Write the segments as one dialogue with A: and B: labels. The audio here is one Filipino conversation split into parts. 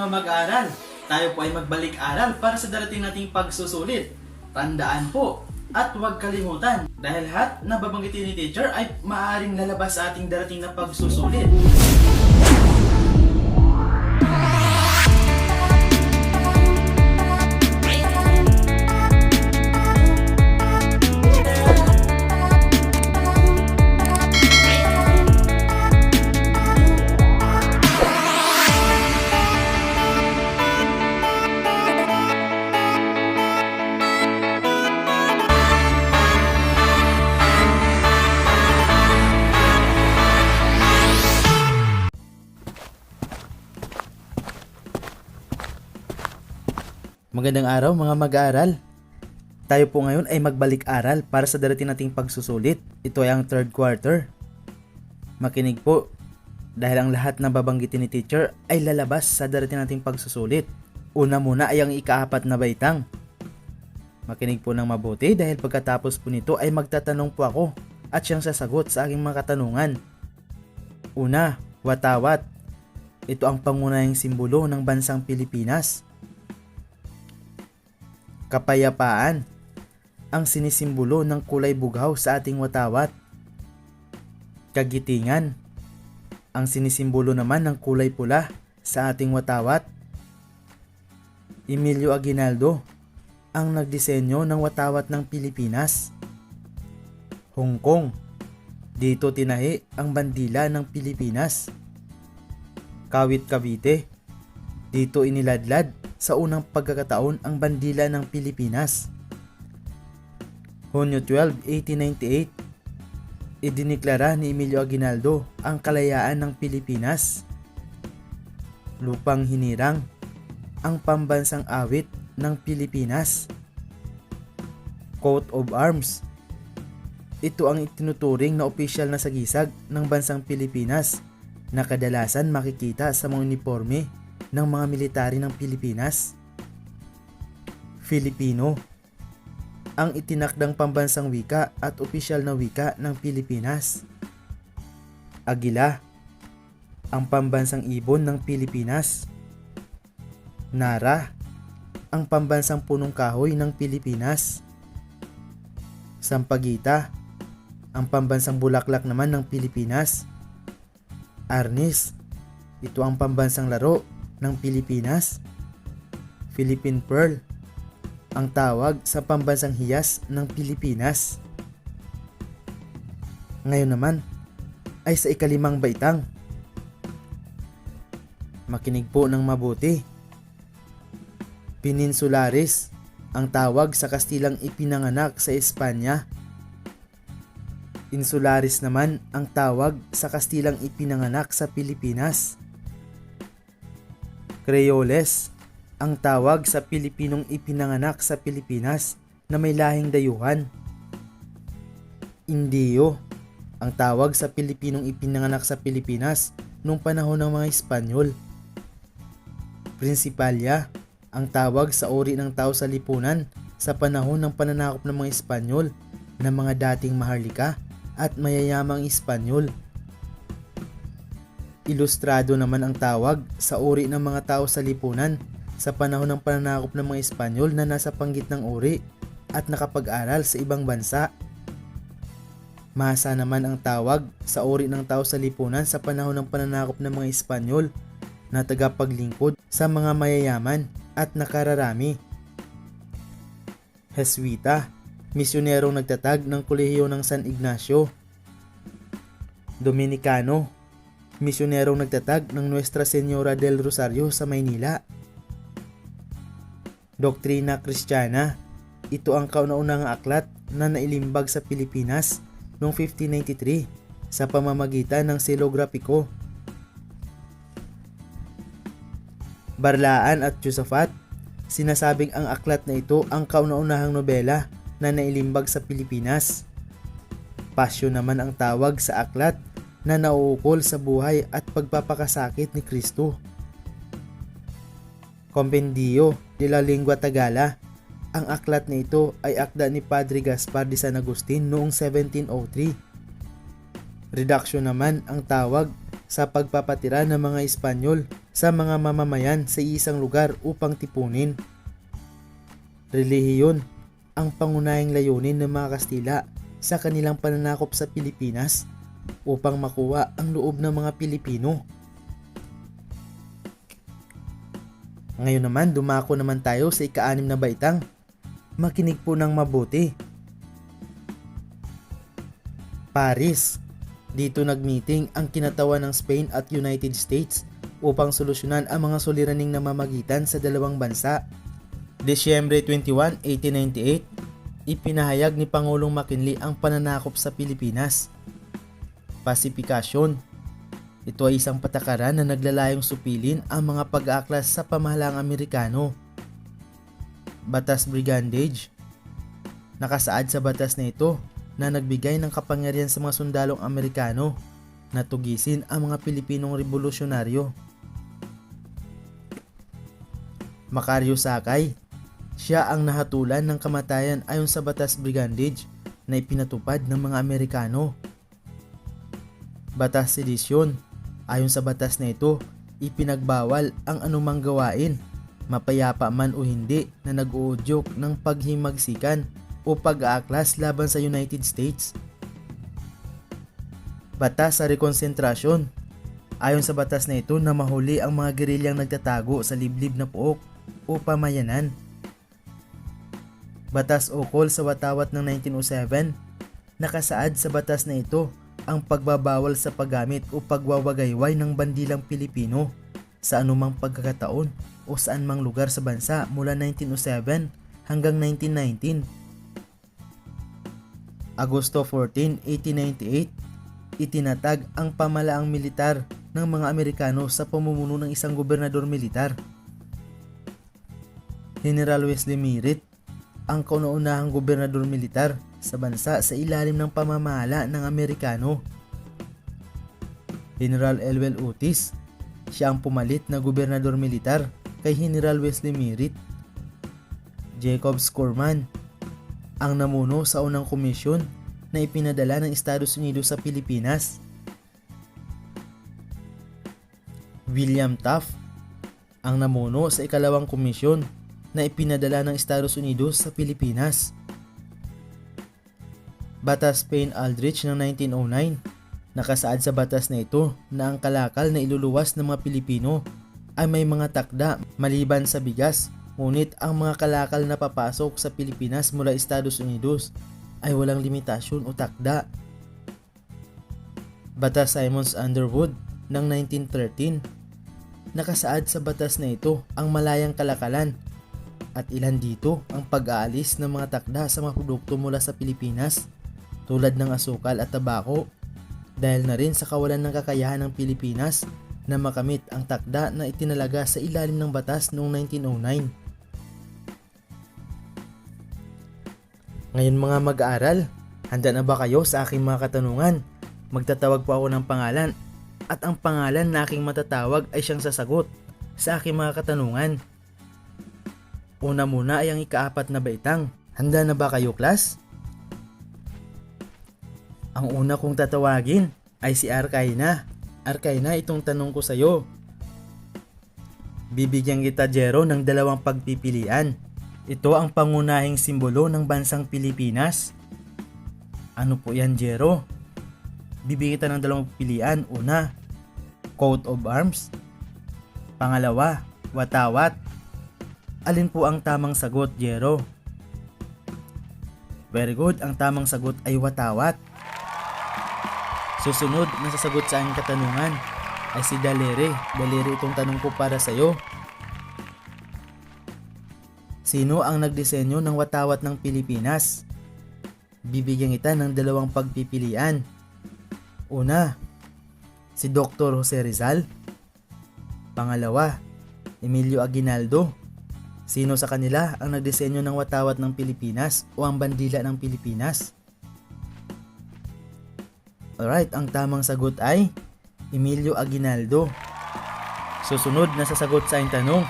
A: mga mag-aaral. Tayo po ay magbalik-aral para sa darating nating pagsusulit. Tandaan po at huwag kalimutan dahil lahat na babanggitin ni teacher ay maaaring lalabas sa ating darating na pagsusulit. Magandang araw mga mag-aaral. Tayo po ngayon ay magbalik-aral para sa darating nating pagsusulit. Ito ay ang third quarter. Makinig po dahil ang lahat na babanggitin ni teacher ay lalabas sa darating nating pagsusulit. Una muna ay ang ika-4 na baitang. Makinig po ng mabuti dahil pagkatapos po nito ay magtatanong po ako at siyang sasagot sa aking mga katanungan. Una, watawat. Ito ang pangunahing simbolo ng bansang Pilipinas. Kapayapaan, ang sinisimbolo ng kulay bughaw sa ating watawat. Kagitingan, ang sinisimbolo naman ng kulay pula sa ating watawat. Emilio Aguinaldo, ang nagdisenyo ng watawat ng Pilipinas. Hong Kong, dito tinahi ang bandila ng Pilipinas. Kawit Cavite, dito iniladlad sa unang pagkakataon ang bandila ng Pilipinas. Hunyo 12, 1898, idiniklara ni Emilio Aguinaldo ang kalayaan ng Pilipinas. Lupang Hinirang, ang pambansang awit ng Pilipinas. Coat of Arms, ito ang itinuturing na opisyal na sagisag ng bansang Pilipinas na kadalasan makikita sa mga uniforme ng mga military ng Pilipinas. Filipino, ang itinakdang pambansang wika at opisyal na wika ng Pilipinas. Agila, ang pambansang ibon ng Pilipinas. Nara, ang pambansang punong kahoy ng Pilipinas. Sampaguita, ang pambansang bulaklak naman ng Pilipinas. Arnis, ito ang pambansang laro ng Pilipinas. Philippine Pearl, ang tawag sa pambansang hiyas ng Pilipinas. Ngayon naman ay sa ika-5 baitang. Makinig po ng mabuti. Peninsulares, ang tawag sa Kastilang ipinanganak sa Espanya. Insulares naman ang tawag sa Kastilang ipinanganak sa Pilipinas. Creoles, ang tawag sa Pilipinong ipinanganak sa Pilipinas na may lahing dayuhan. Indio, ang tawag sa Pilipinong ipinanganak sa Pilipinas noong panahon ng mga Espanyol. Principalia, ang tawag sa uri ng tao sa lipunan sa panahon ng pananakop ng mga Espanyol na mga dating maharlika at mayayamang Espanyol. Ilustrado naman ang tawag sa uri ng mga tao sa lipunan sa panahon ng pananakop ng mga Espanyol na nasa panggitnang uri at nakapag-aral sa ibang bansa. Masa naman ang tawag sa uri ng tao sa lipunan sa panahon ng pananakop ng mga Espanyol na tagapaglingkod sa mga mayayaman at nakararami. Jesuita, misyonerong nagtatag ng kolehiyo ng San Ignacio. Dominicano, misyonerong nagtatag ng Nuestra Señora del Rosario sa Maynila. Doktrina Kristiyana, ito ang kauna-unahang aklat na nailimbag sa Pilipinas noong 1593 sa pamamagitan ng silograpiko. Barlaan at Josaphat, sinasabing ang aklat na ito ang kauna-unahang nobela na nailimbag sa Pilipinas. Pasyon naman ang tawag sa aklat na nauukol sa buhay at pagpapakasakit ni Kristo. Compendio de la Lingua Tagala, ang aklat na ito ay akda ni Padre Gaspar de San Agustin noong 1703. Redaksyon naman ang tawag sa pagpapatira ng mga Espanyol sa mga mamamayan sa isang lugar upang tipunin. Relihiyon ang pangunahing layunin ng mga Kastila sa kanilang pananakop sa Pilipinas upang makuha ang loob ng mga Pilipino. Ngayon naman, dumako naman tayo sa ika-6 na baitang. Makinig po ng mabuti. Paris. Dito nagmeeting ang kinatawan ng Spain at United States upang solusyonan ang mga suliraning namamagitan sa dalawang bansa. Disyembre 21, 1898, ipinahayag ni Pangulong McKinley ang pananakop sa Pilipinas. Pasifikasyon. Ito ay isang patakaran na naglalayong supilin ang mga pag-aaklas sa pamahalaang Amerikano. Batas Brigandage. Nakasaad sa batas na ito na nagbigay ng kapangyarihan sa mga sundalong Amerikano na tugisin ang mga Pilipinong revolusyonaryo. Macario Sakay. Siya ang nahatulan ng kamatayan ayon sa Batas Brigandage na ipinatupad ng mga Amerikano. Batas Sedisyon. Ayon sa batas na ito, ipinagbawal ang anumang gawain, mapayapa man o hindi, na nag-uudyok ng paghimagsikan o pag-aaklas laban sa United States. Batas sa Rekonsentrasyon. Ayon sa batas na ito na mahuli ang mga gerilyang nagtatago sa liblib na pook o pamayanan. Batas Ukol sa Watawat ng 1907. Nakasaad sa batas na ito ang pagbabawal sa paggamit o pagwawagayway ng bandilang Pilipino sa anumang pagkakataon o saan mang lugar sa bansa mula 1907 hanggang 1919. Agosto 14, 1898, itinatag ang pamalaang militar ng mga Amerikano sa pamumuno ng isang gobernador militar. General Wesley Merritt, ang kauna-unahang gobernador militar sa bansa sa ilalim ng pamamahala ng Amerikano. General Elwell Otis, siya ang pumalit na gobernador militar kay General Wesley Merritt. Jacob Scorman, ang namuno sa unang komisyon na ipinadala ng Estados Unidos sa Pilipinas. William Taft, ang namuno sa ikalawang komisyon na ipinadala ng Estados Unidos sa Pilipinas. Batas Payne-Aldrich ng 1909. Nakasaad sa batas na ito na ang kalakal na iluluwas ng mga Pilipino ay may mga takda maliban sa bigas, ngunit ang mga kalakal na papasok sa Pilipinas mula Estados Unidos ay walang limitasyon o takda. Batas Simons-Underwood ng 1913. Nakasaad sa batas na ito ang malayang kalakalan at ilan dito ang pag-aalis ng mga takda sa mga produkto mula sa Pilipinas tulad ng asukal at tabako, dahil na rin sa kawalan ng kakayahan ng Pilipinas na makamit ang takda na itinalaga sa ilalim ng batas noong 1909. Ngayon mga mag-aaral, handa na ba kayo sa aking mga katanungan? Magtatawag po ako ng pangalan at ang pangalan na aking matatawag ay siyang sasagot sa aking mga katanungan. Una muna ay ang ika-4 na baitang. Handa na ba kayo, class? Ang una kong tatawagin ay si Arcaina. Arcaina, itong tanong ko sa iyo. Bibigyan kita, Jero, ng 2 pagpipilian. Ito ang pangunahing simbolo ng bansang Pilipinas. Ano po yan, Jero? Bibigyan kita ng 2 pilihan. Una, coat of arms. Pangalawa, watawat. Alin po ang tamang sagot, Jero? Very good, ang tamang sagot ay watawat. Susunod na sasagot sa aking katanungan ay si Daleri. Daleri, itong tanong ko para sa iyo. Sino ang nagdisenyo ng watawat ng Pilipinas? Bibigyan kita ng 2 pagpipilian. Una, si Dr. Jose Rizal. Pangalawa, Emilio Aguinaldo. Sino sa kanila ang nagdisenyo ng watawat ng Pilipinas o ang bandila ng Pilipinas? Alright, ang tamang sagot ay Emilio Aguinaldo. Susunod na sasagot sa aking tanong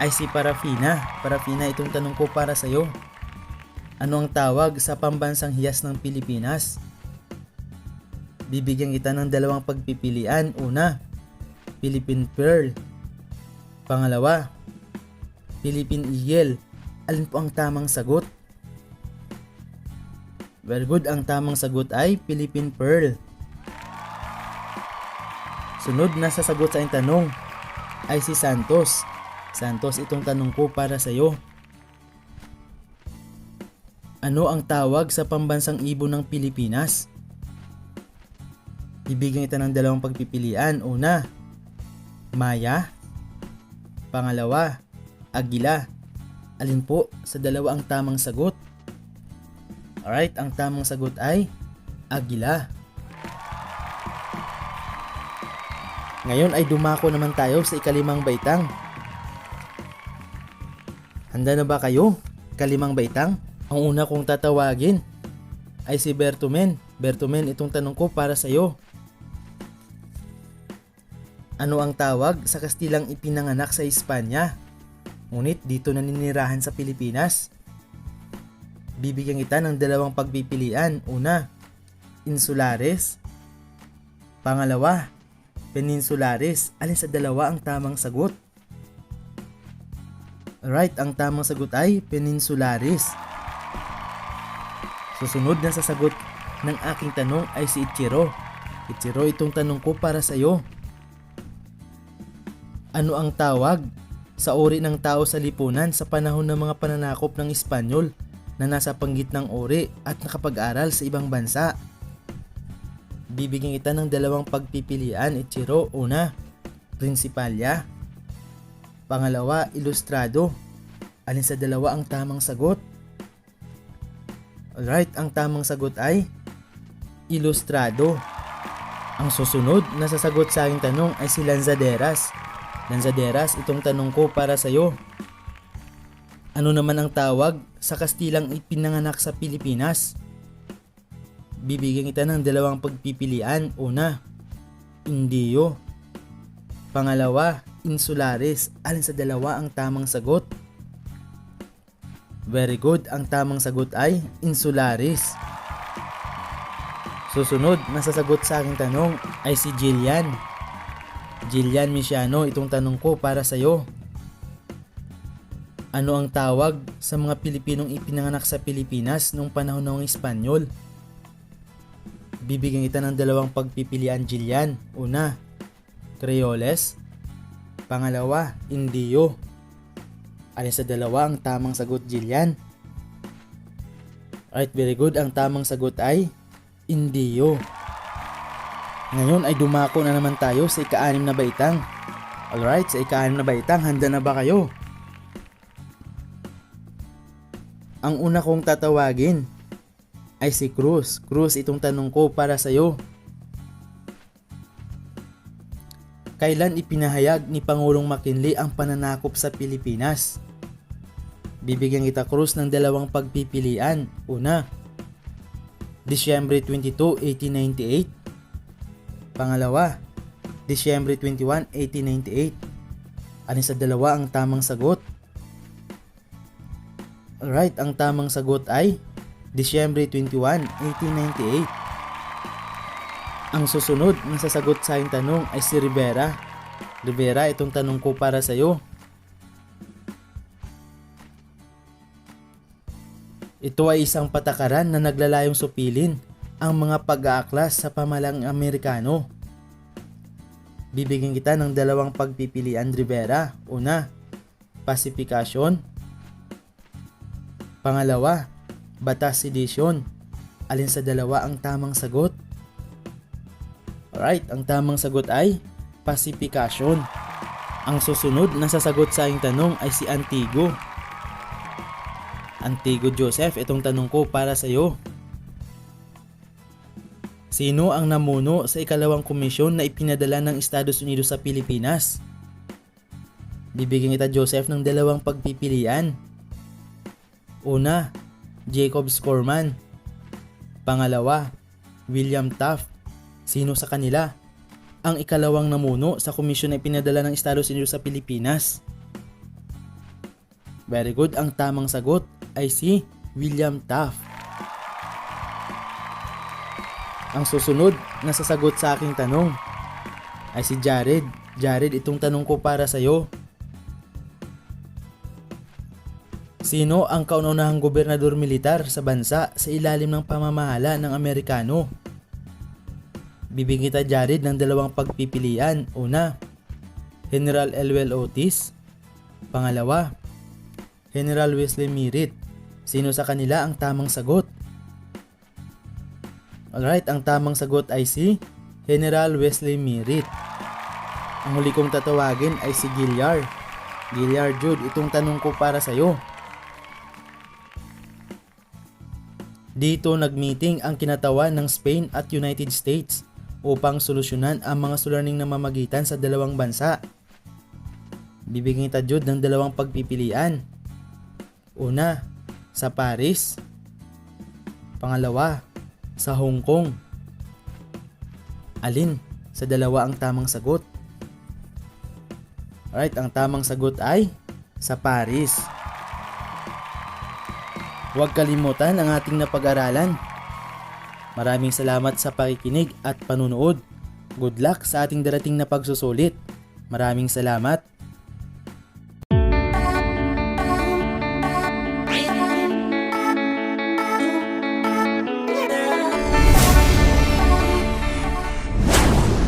A: ay si Parafina. Parafina, itong tanong ko para sa iyo. Ano ang tawag sa pambansang hiyas ng Pilipinas? Bibigyan kita ng dalawang pagpipilian. Una, Philippine Pearl. Pangalawa, Philippine Eagle. Alin po ang tamang sagot? Very good, ang tamang sagot ay Philippine Pearl. Sunod na sasagot sa aking tanong ay si Santos. Santos, itong tanong ko para sa iyo. Ano ang tawag sa pambansang ibon ng Pilipinas? Bibigyan kita ng dalawang pagpipilian. Una, Maya. Pangalawa, Agila. Alin po sa dalawa ang tamang sagot? Alright, ang tamang sagot ay Agila. Ngayon ay dumako naman tayo sa ikalimang baitang. Handa na ba kayo? Ikalimang baitang. Ang una kong tatawagin ay si Bertumen. Bertumen, itong tanong ko para sa iyo. Ano ang tawag sa Kastilang ipinanganak sa Espanya, ngunit dito naninirahan sa Pilipinas? Bibigyan kita ng dalawang pagpipilian. Una, Insulares. Pangalawa, Peninsulares. Alin sa dalawa ang tamang sagot? Alright, ang tamang sagot ay Peninsulares. Susunod na sasagot ng aking tanong ay si Ichiro. Ichiro, itong tanong ko para sa iyo. Ano ang tawag sa uri ng tao sa lipunan sa panahon ng mga pananakop ng Espanyol na nasa panggitnang uri at nakapag-aral sa ibang bansa? Bibigyan kita ng dalawang pagpipilian, Ichiro. Una, Principalia. Pangalawa, Ilustrado. Alin sa dalawa ang tamang sagot? Alright, ang tamang sagot ay Ilustrado. Ang susunod na sasagot sa aking tanong ay si Lanzaderas. Lanzaderas, itong tanong ko para sa iyo. Ano naman ang tawag sa Kastilang ipinanganak sa Pilipinas? Bibigyan kita ng dalawang pagpipilian. Una, Indio. Pangalawa, Insulares. Alin sa dalawa ang tamang sagot? Very good, ang tamang sagot ay Insulares. Susunod na sasagot sa aking tanong ay si Jillian. Jillian Misiano, itong tanong ko para sa iyo. Ano ang tawag sa mga Pilipinong ipinanganak sa Pilipinas noong panahon ng Espanyol? Bibigyan kita ng dalawang pagpipilian, Jillian. Una, Creoles. Pangalawa, Indio. Alin sa dalawa ang tamang sagot, Jillian? Alright, very good. Ang tamang sagot ay Indio. Ngayon ay dumako na naman tayo sa ika-6 na baitang. Alright, sa ika-6 na baitang, handa na ba kayo? Ang una kong tatawagin ay si Cruz. Cruz, itong tanong ko para sa iyo. Kailan ipinahayag ni Pangulong McKinley ang pananakop sa Pilipinas? Bibigyan kita, Cruz, ng dalawang pagpipilian. Una, Disyembre 22, 1898. Pangalawa, Disyembre 21, 1898. Alin sa dalawa ang tamang sagot? Alright, ang tamang sagot ay Disyembre 21, 1898. Ang susunod na sasagot sa aking tanong ay si Rivera. Rivera, itong tanong ko para sa iyo. Ito ay isang patakaran na naglalayong supilin ang mga pag-aaklas sa pamalang Amerikano. Bibigyan kita ng dalawang pagpipilian, Rivera. Una, pacification. Pangalawa, batas sedition. Alin sa dalawa ang tamang sagot? Alright, ang tamang sagot ay pacification. Ang susunod na sasagot sa aking tanong ay si Antigo. Antigo Joseph, itong tanong ko para sa iyo. Sino ang namuno sa ikalawang komisyon na ipinadala ng Estados Unidos sa Pilipinas? Bibigyan kita, Joseph, ng dalawang pagpipilian. Una, Jacob Scorman. Pangalawa, William Taft. Sino sa kanila ang ikalawang namuno sa komisyon na ipinadala ng Estados Unidos sa Pilipinas? Very good, ang tamang sagot ay si William Taft. Ang susunod na sasagot sa aking tanong ay si Jared. Jared, itong tanong ko para sa'yo. Sino ang kauna-unahang gobernador militar sa bansa sa ilalim ng pamamahala ng Amerikano? Bibigyan kita, Jared, ng dalawang pagpipilian. Una, General Elwell Otis. Pangalawa, General Wesley Merritt. Sino sa kanila ang tamang sagot? Alright, ang tamang sagot ay si General Wesley Merritt. Ang huli kong tatawagin ay si Gilliard. Gilliard, Jude, itong tanong ko para sa'yo. Dito nagmeeting ang kinatawan ng Spain at United States upang solusyonan ang mga suliraning namamagitan sa dalawang bansa. Bibigyan kita, Jude, ng dalawang pagpipilian. Una, sa Paris. Pangalawa, sa Hong Kong. Alin sa dalawa ang tamang sagot? Alright, ang tamang sagot ay sa Paris. Huwag kalimutan ang ating napag-aralan. Maraming salamat sa pakikinig at panunood. Good luck sa ating darating na pagsusulit. Maraming salamat.